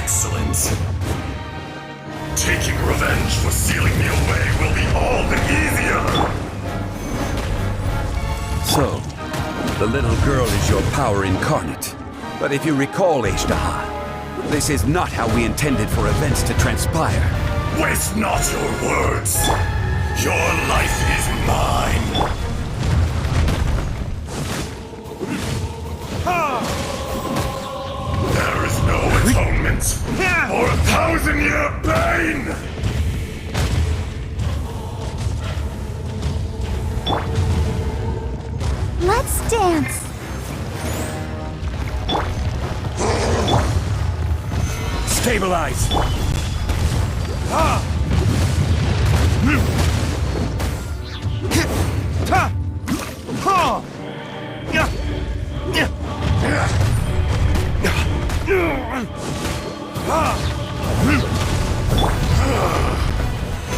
Excellent. Taking revenge for sealing me away will be all the easier. So, the little girl is your power incarnate. But if you recall, Azhdaha, this is not how we intended for events to transpire. Waste not your words. Your life is mine. There is no atonement for 1,000-year pain! Let's dance. Stabilize!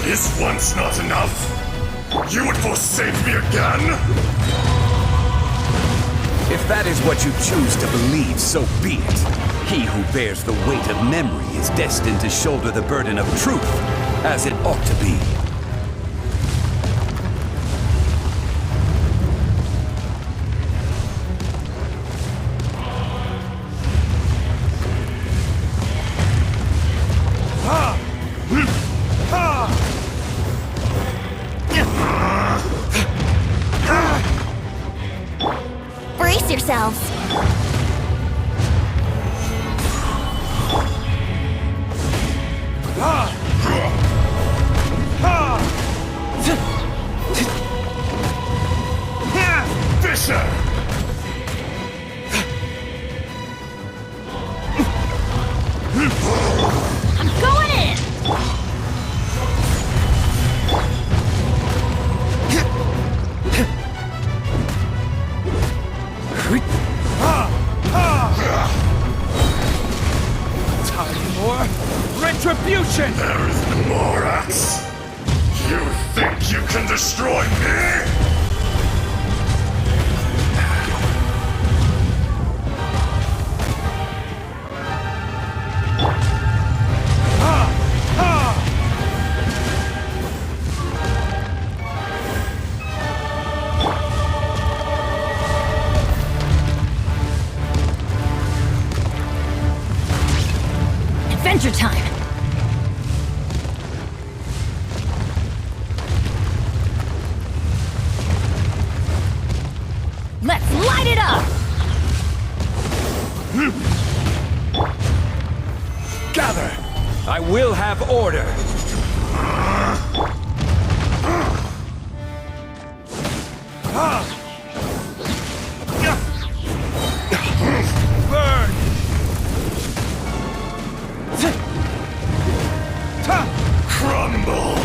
Is once not enough? You would forsake me again? If that is what you choose to believe, so be it. He who bears the weight of memory is destined to shoulder the burden of truth, as it ought to be. Brace yourselves. Fisher! I'm going in! Time more retribution! There is no more axe. You think you can destroy me? Adventure time! Let's light it up! Gather! I will have order! Burn! Crumble!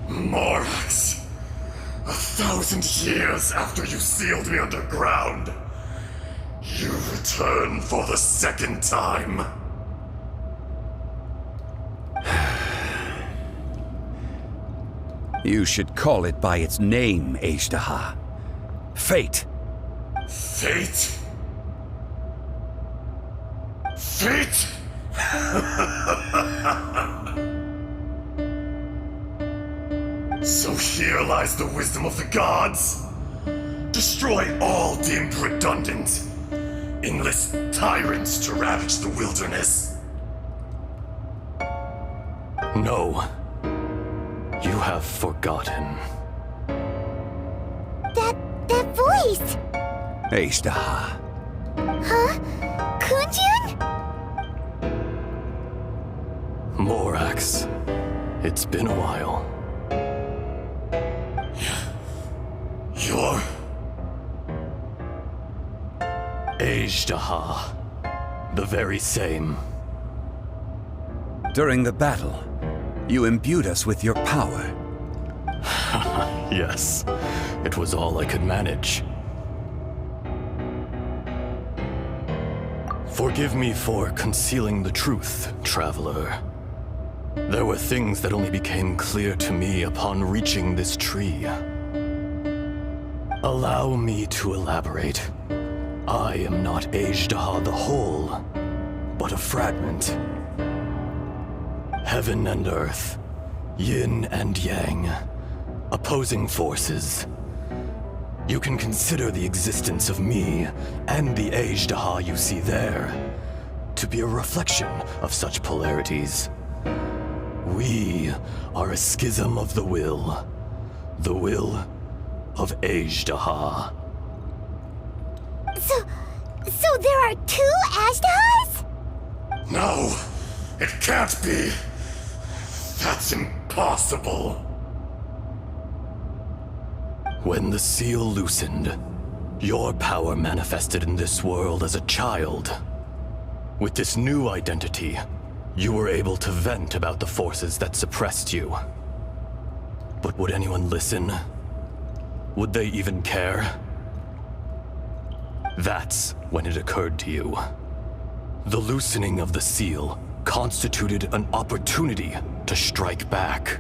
Morax, 1,000 years after you sealed me underground, you return for the second time. You should call it by its name, Azhdaha. Fate. Fate? Fate? So here lies the wisdom of the gods. Destroy all deemed redundant. Enlist tyrants to ravage the wilderness. No. You have forgotten. That voice! Azhdaha. Huh? Kunjun? Morax. It's been a while. You're... Azhdaha. The very same. During the battle, you imbued us with your power. Yes. It was all I could manage. Forgive me for concealing the truth, traveler. There were things that only became clear to me upon reaching this tree. Allow me to elaborate. I am not Azhdaha the whole, but a fragment. Heaven and earth, yin and yang, opposing forces. You can consider the existence of me and the Azhdaha you see there to be a reflection of such polarities. We are a schism of the will of Azhdaha. So there are two Azhdahas? No, it can't be. That's impossible. When the seal loosened, your power manifested in this world as a child. With this new identity, you were able to vent about the forces that suppressed you. But would anyone listen? Would they even care? That's when it occurred to you. The loosening of the seal constituted an opportunity to strike back.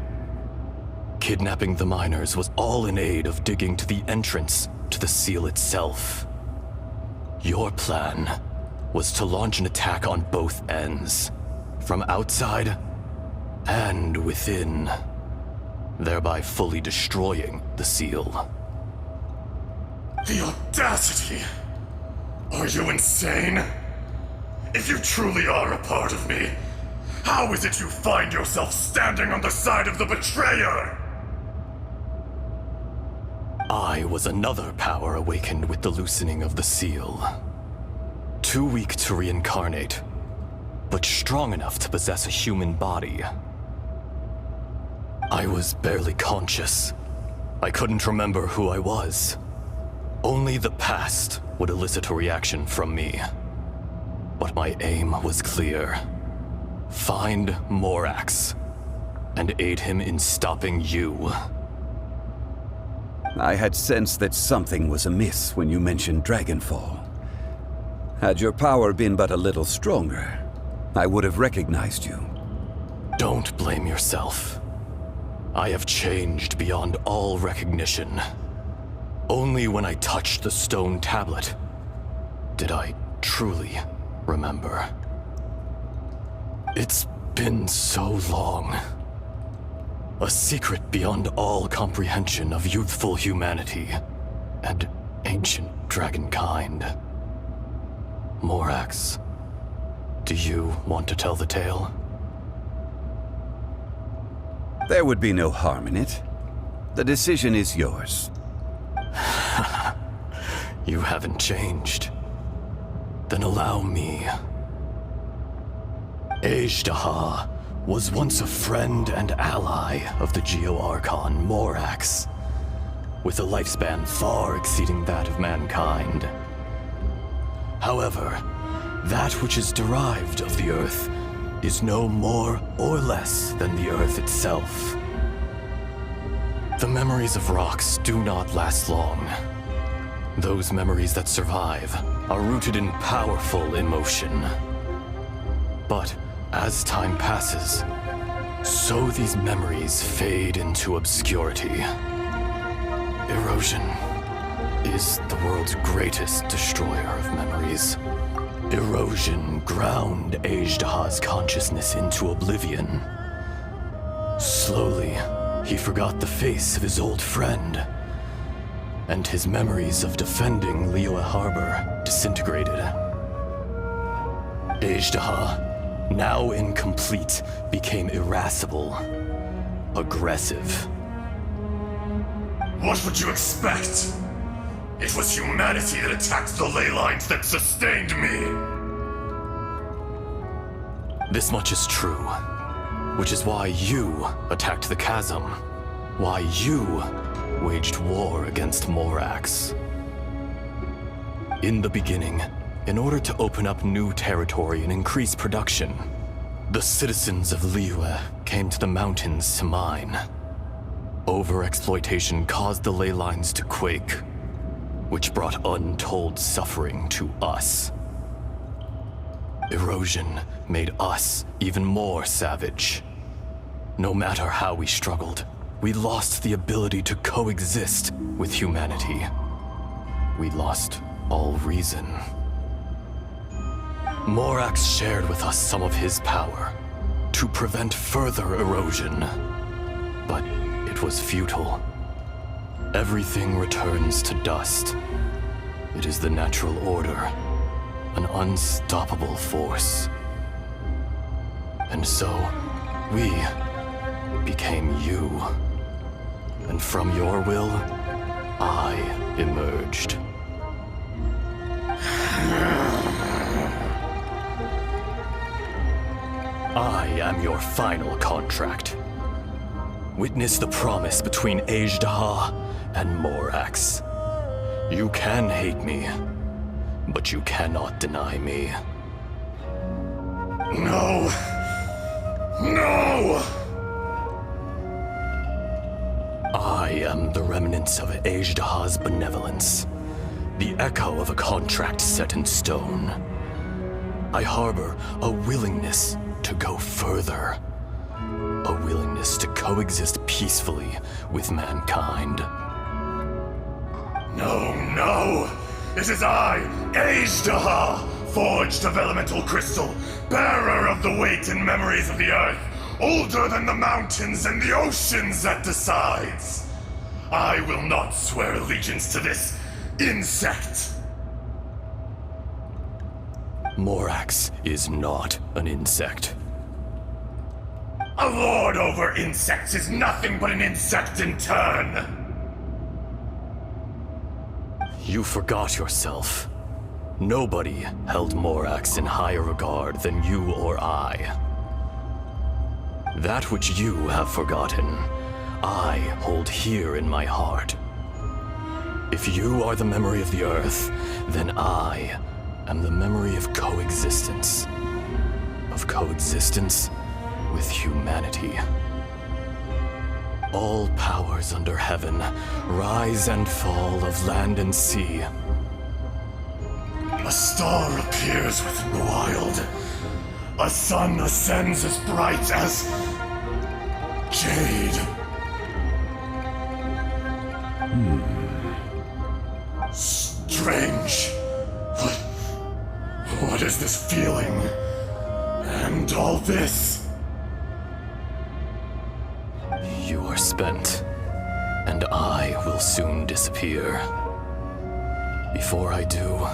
Kidnapping the miners was all in aid of digging to the entrance to the seal itself. Your plan was to launch an attack on both ends, from outside and within, thereby fully destroying the seal. The audacity! Are you insane? If you truly are a part of me, how is it you find yourself standing on the side of the betrayer? I was another power awakened with the loosening of the seal. Too weak to reincarnate, but strong enough to possess a human body. I was barely conscious. I couldn't remember who I was. Only the past would elicit a reaction from me. But my aim was clear. Find Morax, and aid him in stopping you. I had sensed that something was amiss when you mentioned Dragonfall. Had your power been but a little stronger, I would have recognized you. Don't blame yourself. I have changed beyond all recognition. Only when I touched the stone tablet did I truly remember. It's been so long. A secret beyond all comprehension of youthful humanity and ancient dragonkind. Morax, do you want to tell the tale? There would be no harm in it. The decision is yours. You haven't changed. Then allow me. Azhdaha was once a friend and ally of the Geo-Archon Morax, with a lifespan far exceeding that of mankind. However, that which is derived of the Earth is no more or less than the Earth itself. The memories of rocks do not last long. Those memories that survive are rooted in powerful emotion. But as time passes, so these memories fade into obscurity. Erosion is the world's greatest destroyer of memories. Erosion ground Azhdaha's consciousness into oblivion. Slowly, he forgot the face of his old friend, and his memories of defending Liyue Harbor disintegrated. Azhdaha, now incomplete, became irascible, aggressive. What would you expect? It was humanity that attacked the ley lines that sustained me. This much is true, which is why you attacked the chasm, why you waged war against Morax. In the beginning, in order to open up new territory and increase production, the citizens of Liyue came to the mountains to mine. Overexploitation caused the ley lines to quake, which brought untold suffering to us. Erosion made us even more savage. No matter how we struggled, we lost the ability to coexist with humanity. We lost all reason. Morax shared with us some of his power to prevent further erosion. But it was futile. Everything returns to dust. It is the natural order, an unstoppable force. And so, we became you. And from your will, I emerged. I am your final contract. Witness the promise between Azhdaha and Morax. You can hate me, but you cannot deny me. No! No! I am the remnants of Azhdaha's benevolence, the echo of a contract set in stone. I harbor a willingness to go further, a willingness to coexist peacefully with mankind. No, no! It is I, Azhdaha, forged of elemental crystal, bearer of the weight and memories of the earth, older than the mountains and the oceans that decides. I will not swear allegiance to this insect. Morax is not an insect. A lord over insects is nothing but an insect in turn. You forgot yourself. Nobody held Morax in higher regard than you or I. That which you have forgotten, I hold here in my heart. If you are the memory of the Earth, then I am the memory of coexistence. Of coexistence with humanity. All powers under heaven, rise and fall of land and sea. A star appears within the wild. A sun ascends as bright as jade. Strange. What is this feeling? And all this? You are spent, and I will soon disappear. Before I do,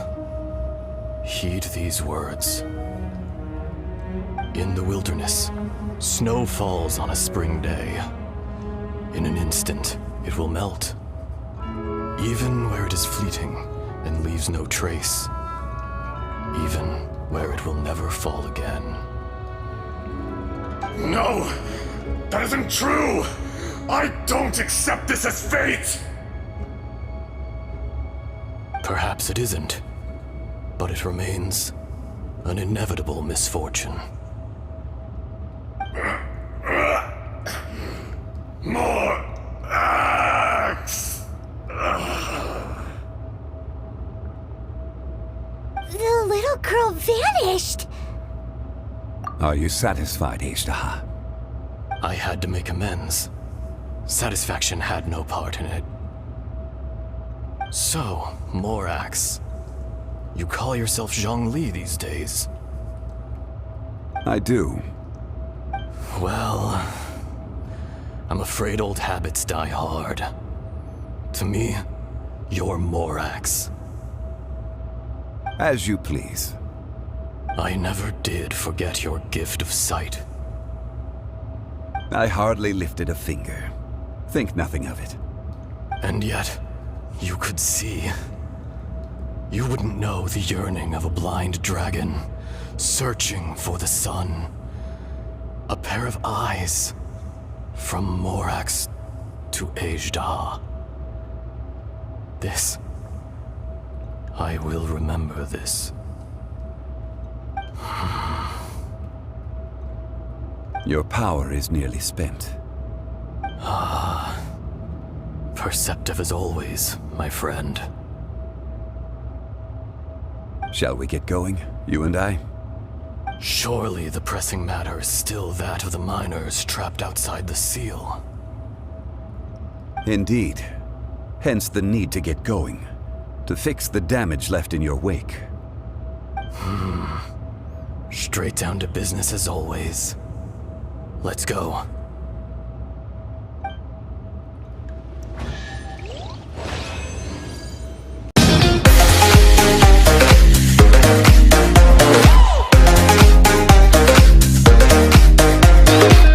heed these words. In the wilderness, snow falls on a spring day. In an instant, it will melt. Even where it is fleeting and leaves no trace. Even where it will never fall again. No! That isn't true! I don't accept this as fate! Perhaps it isn't, but it remains an inevitable misfortune. More axe! The little girl vanished! Are you satisfied, Azhdaha? I had to make amends. Satisfaction had no part in it. So, Morax, you call yourself Zhongli these days? I do. Well, I'm afraid old habits die hard. To me, you're Morax. As you please. I never did forget your gift of sight. I hardly lifted a finger. Think nothing of it. And yet, you could see. You wouldn't know the yearning of a blind dragon, searching for the sun. A pair of eyes, from Morax to Azhdaha. This. I will remember this. Your power is nearly spent. Perceptive as always, my friend. Shall we get going, you and I? Surely the pressing matter is still that of the miners trapped outside the seal. Indeed. Hence the need to get going. To fix the damage left in your wake. Straight down to business as always. Let's go.